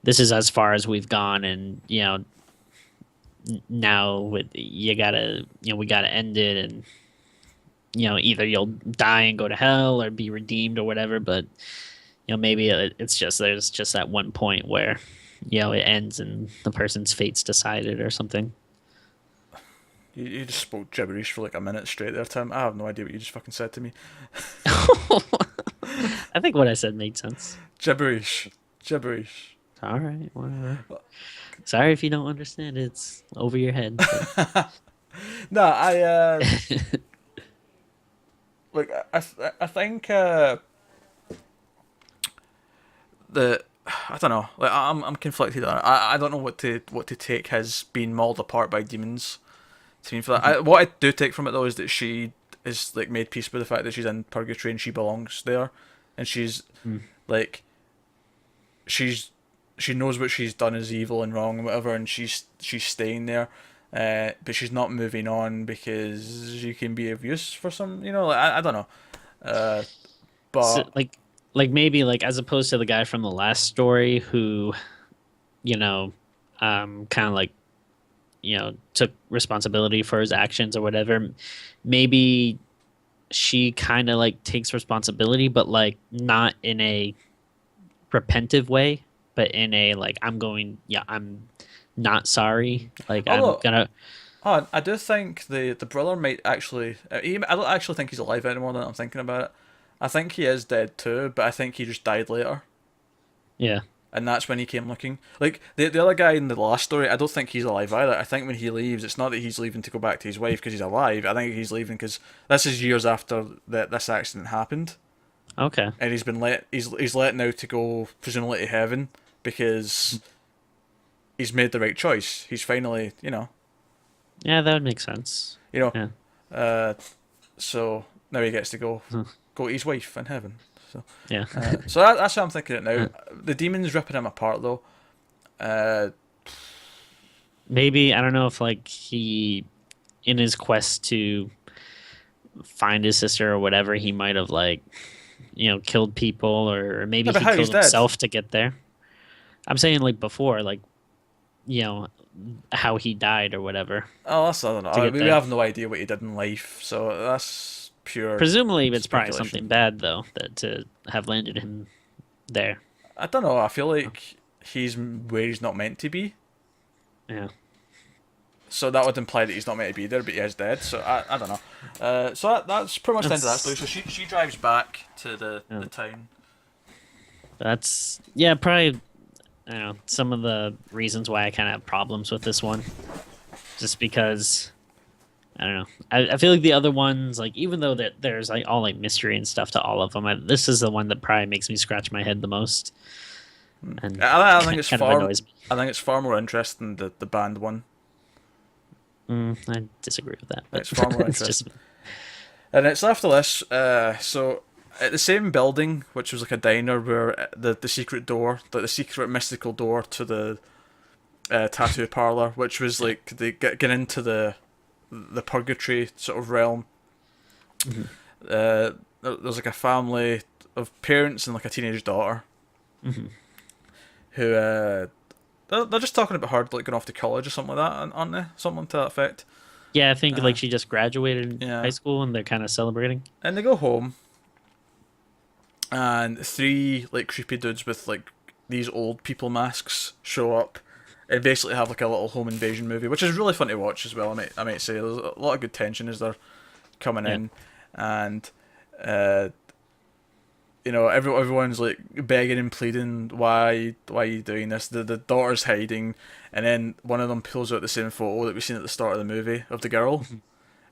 S2: this is as far as we've gone, and now you gotta, we gotta end it, and either you'll die and go to hell or be redeemed or whatever, but maybe it's just there's just that one point where it ends and the person's fate's decided or something.
S1: You just spoke gibberish for like a minute straight there, Tim. I have no idea what you just fucking said to me.
S2: I think what I said made sense.
S1: Gibberish, gibberish.
S2: All right, whatever. Sorry if you don't understand. It's over your head. But...
S1: No, like I think the I don't know. Like I'm conflicted on it. I don't know what to take his being mauled apart by demons scene for that. What I do take from it though is that she is like made peace with the fact that she's in purgatory and she belongs there, and she's like she knows what she's done is evil and wrong and whatever, and she's staying there, but she's not moving on because she can be of use for some, like, I don't know, but
S2: So, maybe like as opposed to the guy from the last story who, kind of like, took responsibility for his actions or whatever. Maybe she kind of like takes responsibility, but like not in a repentive way, but in a like I'm not sorry. Like
S1: although
S2: I'm gonna.
S1: I do think the brother might actually. I don't actually think he's alive anymore. Now that I'm thinking about it, I think he is dead too, but I think he just died later,
S2: Yeah.
S1: and that's when he came looking. Like the other guy in the last story, I don't think he's alive either. I think when he leaves, it's not that he's leaving to go back to his wife because he's alive. I think he's leaving because this is years after this accident happened,
S2: Okay.
S1: and he's been let. He's let now to go presumably to heaven because he's made the right choice. He's finally,
S2: Yeah, that would make sense. Yeah.
S1: So now he gets to go to his wife in heaven. So
S2: Yeah.
S1: so that's what I'm thinking it now. The demon's ripping him apart though.
S2: Maybe I don't know if like he, in his quest to find his sister or whatever, he might have like, killed people, or maybe
S1: but
S2: he
S1: how
S2: killed
S1: he's dead?
S2: himself to get there. I'm saying like before, like, how he died or whatever.
S1: Oh, that's I don't know.
S2: To get
S1: We
S2: there.
S1: have no idea what he did in life, so that's pure
S2: Presumably, it's probably
S1: speculation.
S2: something bad though that to have landed him there.
S1: I don't know. I feel like he's where he's not meant to be.
S2: Yeah.
S1: So that would imply that he's not meant to be there, but he is dead. So I don't know. So that's pretty much the end of that story. So she drives back to the town.
S2: That's probably. I don't know, some of the reasons why I kind of have problems with this one, just because I don't know. I feel like the other ones, like even though that there's like all like mystery and stuff to all of them, this is the one that probably makes me scratch my head the most. And
S1: I think it's
S2: kind of
S1: far.
S2: annoys me.
S1: I think it's far more interesting than the band one.
S2: I disagree with that. But
S1: It's far more
S2: it's
S1: interesting. And it's after this. So at the same building, which was like a diner, where the secret door, the secret mystical door to the tattoo parlor, which was like they get into the purgatory sort of realm. There's like a family of parents and like a teenage daughter, who they're just talking about her like going off to college or something like that, aren't they? Something to that effect.
S2: Yeah, I think like she just graduated
S1: yeah.
S2: high school and they're kind of celebrating.
S1: And they go home, and three like creepy dudes with like these old people masks show up and basically have like a little home invasion movie, which is really fun to watch as well. I might say there's a lot of good tension as they're coming in, and everyone's like begging and pleading, why are you doing this? The daughter's hiding, and then one of them pulls out the same photo that we've seen at the start of the movie of the girl,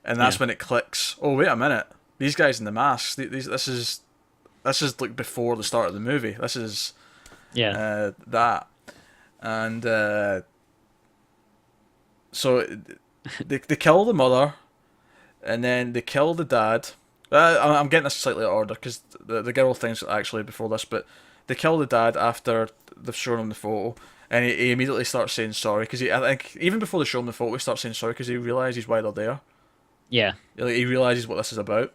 S1: and that's when it clicks. Oh wait a minute, these guys in the masks. This is like before the start of the movie. This is that, and so they kill the mother, and then they kill the dad. I'm getting this slightly out of order because the girl thing's actually before this, but they kill the dad after they've shown him the photo, and he immediately starts saying sorry because I think even before they show him the photo, he starts saying sorry because he realizes why they're there.
S2: Yeah,
S1: like, he realizes what this is about,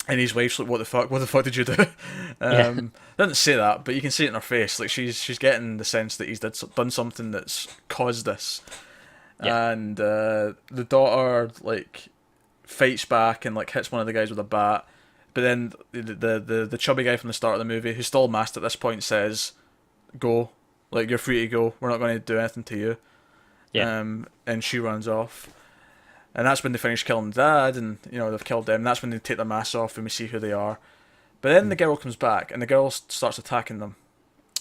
S1: and his wife's like, "What the fuck? What the fuck did you do?" Doesn't say that, but you can see it in her face. Like she's getting the sense that he's done something that's caused this, and the daughter like fights back and like hits one of the guys with a bat, but then the chubby guy from the start of the movie, who's still masked at this point, says, "Go, like you're free to go. We're not going to do anything to you." And she runs off, and that's when they finish killing Dad, and they've killed them. That's when they take their masks off and we see who they are. But then the girl comes back, and the girl starts attacking them,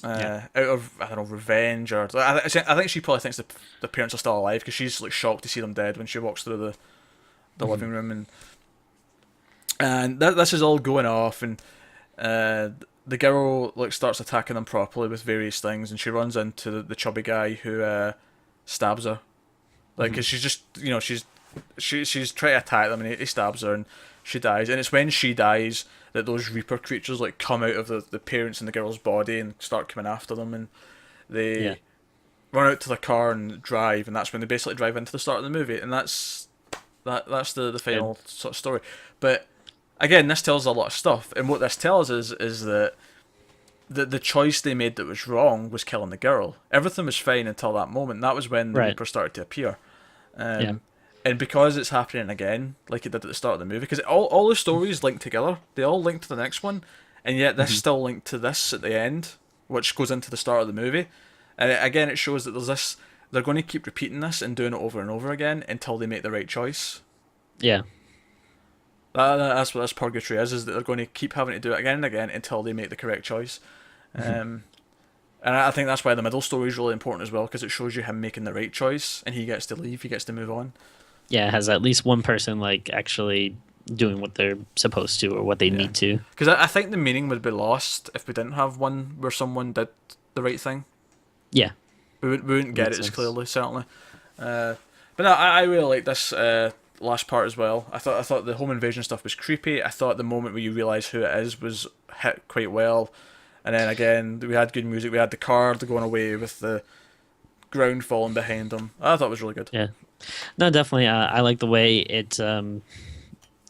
S1: out of I don't know, revenge, or I think she probably thinks the parents are still alive because she's like shocked to see them dead when she walks through the living room, and this is all going off, and the girl like starts attacking them properly with various things, and she runs into the chubby guy who stabs her, like because she's just she's she's trying to attack them, and he stabs her, and she dies. And it's when she dies that those Reaper creatures like come out of the parents and the girl's body and start coming after them, and they
S2: Yeah.
S1: run out to the car and drive, and that's when they basically drive into the start of the movie, and that's the final sort of story. But again, this tells a lot of stuff, and what this tells us is that the choice they made that was wrong was killing the girl. Everything was fine until that moment. That was when the Reaper started to appear.
S2: Yeah.
S1: And because it's happening again, like it did at the start of the movie, because all the stories link together, they all link to the next one, and yet this still linked to this at the end, which goes into the start of the movie. And again, it shows that there's this. They're going to keep repeating this and doing it over and over again until they make the right choice.
S2: Yeah.
S1: That's what this purgatory is that they're going to keep having to do it again and again until they make the correct choice. And I think that's why the middle story is really important as well, because it shows you him making the right choice, and he gets to leave, he gets to move on.
S2: Yeah, it has at least one person like actually doing what they're supposed to or what they need to.
S1: Because I think the meaning would be lost if we didn't have one where someone did the right thing.
S2: Yeah.
S1: We wouldn't get it as clearly, certainly. But no, I really like this last part as well. I thought the home invasion stuff was creepy. I thought the moment where you realise who it is was hit quite well. And then again, we had good music. We had the car going away with the ground falling behind them. I thought it was really good.
S2: Yeah. No, definitely. I like the way it, it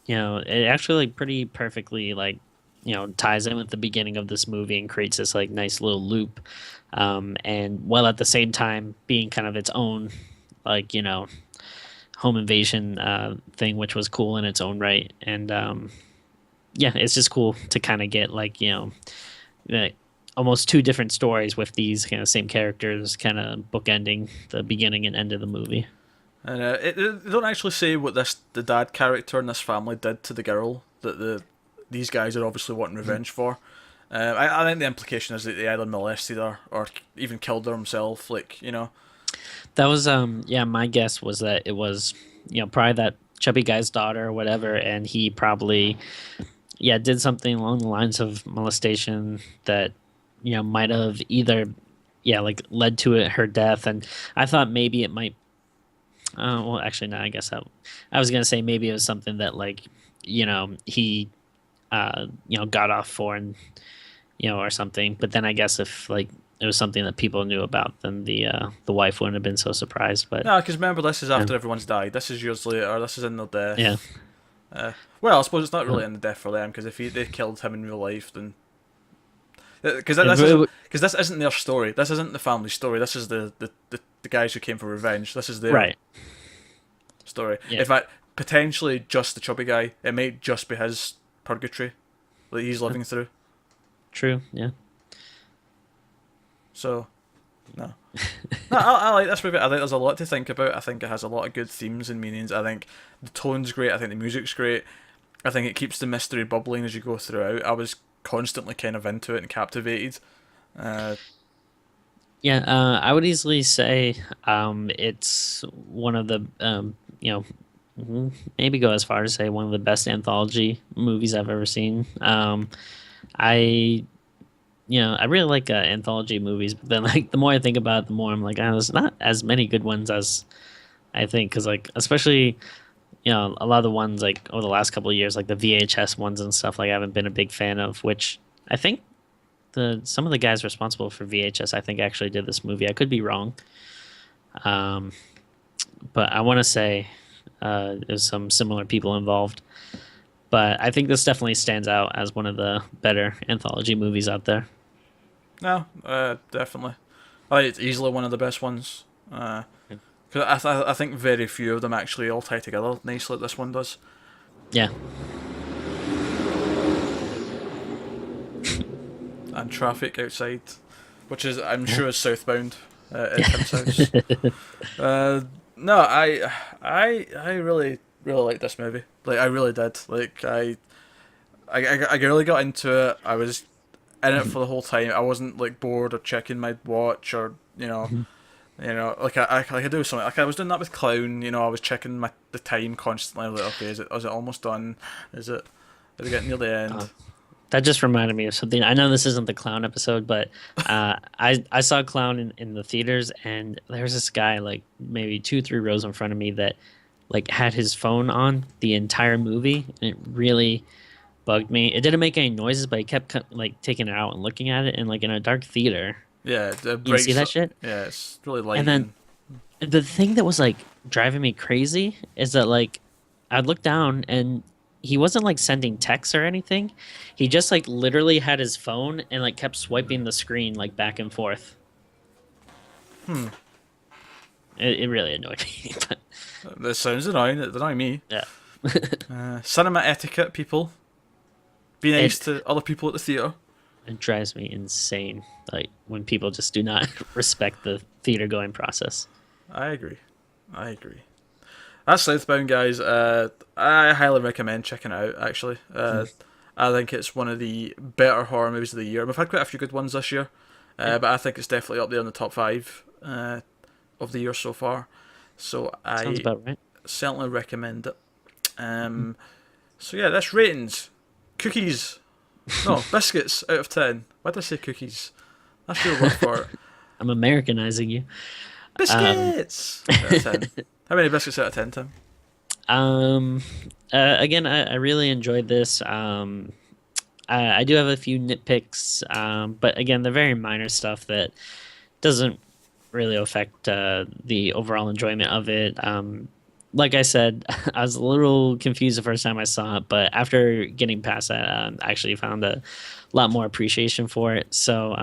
S2: actually like pretty perfectly ties in with the beginning of this movie and creates this like nice little loop. And while at the same time being kind of its own, home invasion thing, which was cool in its own right. And it's just cool to kind of get almost two different stories with these kind of same characters kind of bookending the beginning and end of the movie.
S1: And they don't actually say what the dad character in this family did to the girl that these guys are obviously wanting revenge for. I think the implication is that they either molested her or even killed her himself.
S2: That was my guess was that it was probably that chubby guy's daughter or whatever, and he probably did something along the lines of molestation that might have either led to her death. And I thought maybe it might. Well, actually, no. I guess I was gonna say maybe it was something that he got off for and or something. But then I guess if it was something that people knew about, then the wife wouldn't have been so surprised. But
S1: no, because remember, this is after everyone's died. This is years later. This is in their death.
S2: Yeah.
S1: Well, I suppose it's not really in the death for them, because if they killed him in real life, then because this isn't their story. This isn't the family story. This is the guys who came for revenge. This is their story.
S2: Yeah.
S1: In fact, potentially just the chubby guy. It might just be his purgatory that he's living through.
S2: True. Yeah.
S1: So, no. I like this movie. I think there's a lot to think about. I think it has a lot of good themes and meanings. I think the tone's great. I think the music's great. I think it keeps the mystery bubbling as you go throughout. I was constantly kind of into it and captivated.
S2: I would easily say it's one of the maybe go as far as say one of the best anthology movies I've ever seen. I really like anthology movies, but then the more I think about it, the more I'm like, there's not as many good ones as I think, because especially a lot of the ones over the last couple of years, the VHS ones and stuff, I haven't been a big fan of, which I think some of the guys responsible for VHS I think actually did this movie. I could be wrong, but I want to say there's some similar people involved. But I think this definitely stands out as one of the better anthology movies out there.
S1: No, definitely. I think it's easily one of the best ones. Because I think very few of them actually all tie together nicely like this one does.
S2: Yeah.
S1: And traffic outside, which is, I'm sure, is Southbound at Tim's house. No, I really liked this movie. I really did. I really got into it. I was in it for the whole time. I wasn't bored or checking my watch or I do something. I was doing that with Clown. I was checking the time constantly. I was okay, is it almost done? Are we getting near the end?
S2: That just reminded me of something. I know this isn't the Clown episode, but I saw Clown in the theaters, and there was this guy maybe 2-3 rows in front of me that like had his phone on the entire movie, and it really bugged me. It didn't make any noises, but he kept like taking it out and looking at it, and like in a dark theater.
S1: Yeah, it
S2: You see
S1: breaks.
S2: that shit?
S1: Yeah, it's really
S2: And
S1: light
S2: then the thing that was like driving me crazy is that like I'd look down and he wasn't like sending texts or anything. He just like literally had his phone and like kept swiping the screen like back and forth. It really annoyed me. But
S1: This sounds annoying. It annoys me.
S2: yeah.
S1: Cinema etiquette, people. Be nice
S2: It,
S1: to other people at the theater.
S2: it drives me insane. Like when people just do not respect the theater going process.
S1: I agree. That's Southbound, guys. I highly recommend checking it out, actually. I think it's one of the better horror movies of the year. We've had quite a few good ones this year, but I think it's definitely up there in the top 5 of the year so far. So
S2: Sounds
S1: I
S2: about right.
S1: certainly recommend it. So yeah, that's ratings. Cookies. No, biscuits out of 10. Why did I say cookies? That's your word for it.
S2: I'm Americanizing you.
S1: Biscuits! Out of 10. How many biscuits out of 10, Tim?
S2: Again, I really enjoyed this. I do have a few nitpicks, but again, they're very minor stuff that doesn't really affect the overall enjoyment of it. Like I said, I was a little confused the first time I saw it, but after getting past that, I actually found a lot more appreciation for it. So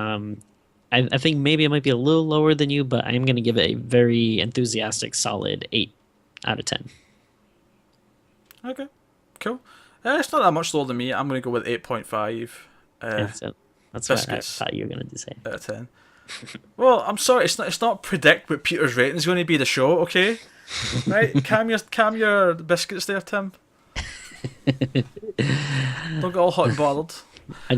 S2: I think maybe it might be a little lower than you, but I'm going to give it a very enthusiastic, solid 8 out of 10.
S1: Okay, cool. It's not that much lower than me. I'm going to go with 8.5.
S2: That's what I
S1: biscuits
S2: thought you were going to say.
S1: out of 10. Well, I'm sorry, it's not predict what Peter's rating is going to be the show, okay? Right, calm your biscuits there, Tim. Don't get all hot and bothered.
S2: I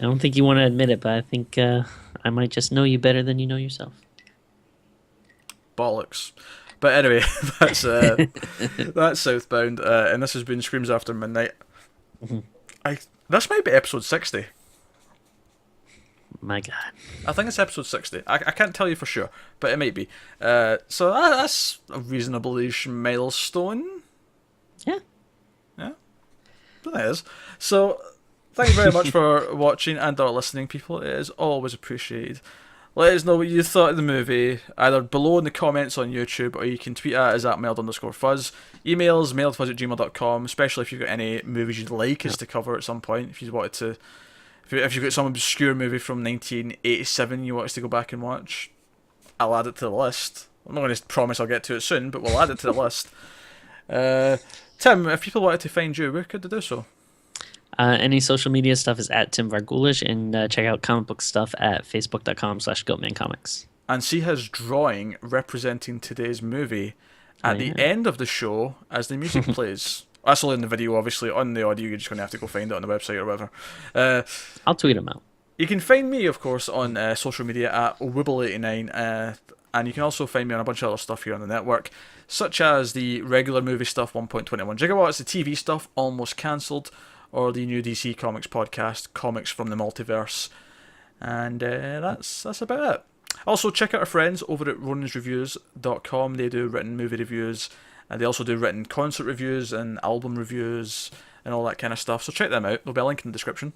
S2: don't think you want to admit it, but I think I might just know you better than you know yourself.
S1: Bollocks. But anyway, that's Southbound, and this has been Screams After Midnight. This might be episode 60.
S2: My God.
S1: I think it's episode 60. I can't tell you for sure, but it might be. So that's a reasonable-ish milestone.
S2: Yeah.
S1: Yeah. That is. So, thank you very much for watching and or listening, people. It is always appreciated. Let us know what you thought of the movie, either below in the comments on YouTube, or you can tweet at us at meld_fuzz. Emails, mailedfuzz@gmail.com, especially if you've got any movies you'd like us to cover at some point. If you wanted to, if you've got some obscure movie from 1987 you want us to go back and watch, I'll add it to the list. I'm not going to promise I'll get to it soon, but we'll add it to the list. Tim, if people wanted to find you, where could they do so?
S2: Any social media stuff is at Tim Vargulish, and check out comic book stuff at facebook.com/goatmancomics.
S1: And see his drawing representing today's movie at the end of the show as the music plays. That's only in the video, obviously. On the audio, you're just going to have to go find it on the website or whatever.
S2: I'll tweet them out.
S1: You can find me, of course, on social media at Wibble89, and you can also find me on a bunch of other stuff here on the network, such as the regular movie stuff, 1.21 gigawatts, the TV stuff, Almost Cancelled, or the new DC Comics podcast, Comics from the Multiverse. And that's about it. Also, check out our friends over at ronansreviews.com. They do written movie reviews, and they also do written concert reviews and album reviews and all that kind of stuff. So check them out. There'll be a link in the description.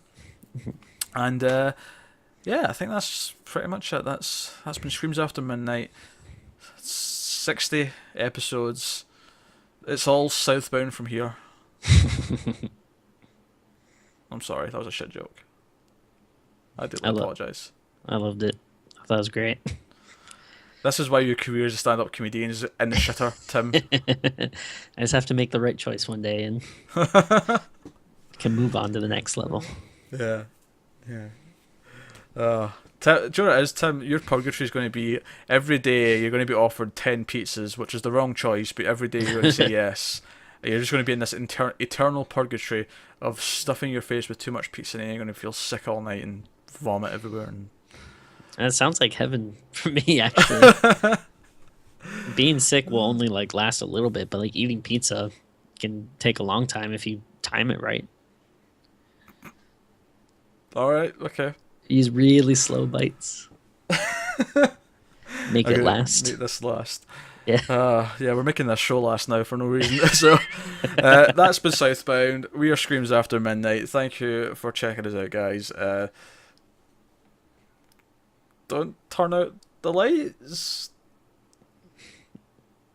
S1: And yeah, I think that's pretty much it. That's been Screams After Midnight. 60 episodes. It's all Southbound from here. I'm sorry, that was a shit joke. I do apologise.
S2: I loved it. I thought it was great.
S1: This is why your career as a stand-up comedian is in the shitter, Tim.
S2: I just have to make the right choice one day and can move on to the next level.
S1: Yeah. Do you know what it is, Tim? Your purgatory is going to be every day you're going to be offered 10 pizzas, which is the wrong choice, but every day you're going to say yes. You're just going to be in this eternal purgatory of stuffing your face with too much pizza, and then you're going to feel sick all night and vomit everywhere. And
S2: it sounds like heaven for me, actually. Being sick will only last a little bit, but eating pizza can take a long time if you time it right.
S1: All right, okay.
S2: Use really slow bites. Make it last.
S1: Make this last.
S2: Yeah.
S1: Yeah, we're making this show last now for no reason. So that's been Southbound. We are Screams After Midnight. Thank you for checking us out, guys. Don't turn out the lights.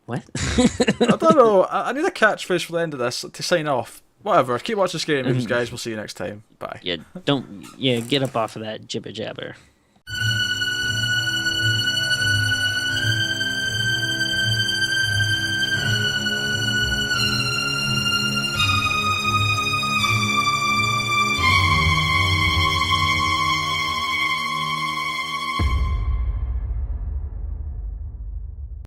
S2: What?
S1: I don't know. I need a catchphrase for the end of this to sign off. Whatever. Keep watching scary movies, guys. We'll see you next time. Bye.
S2: Yeah, don't. Yeah, get up off of that jibber jabber.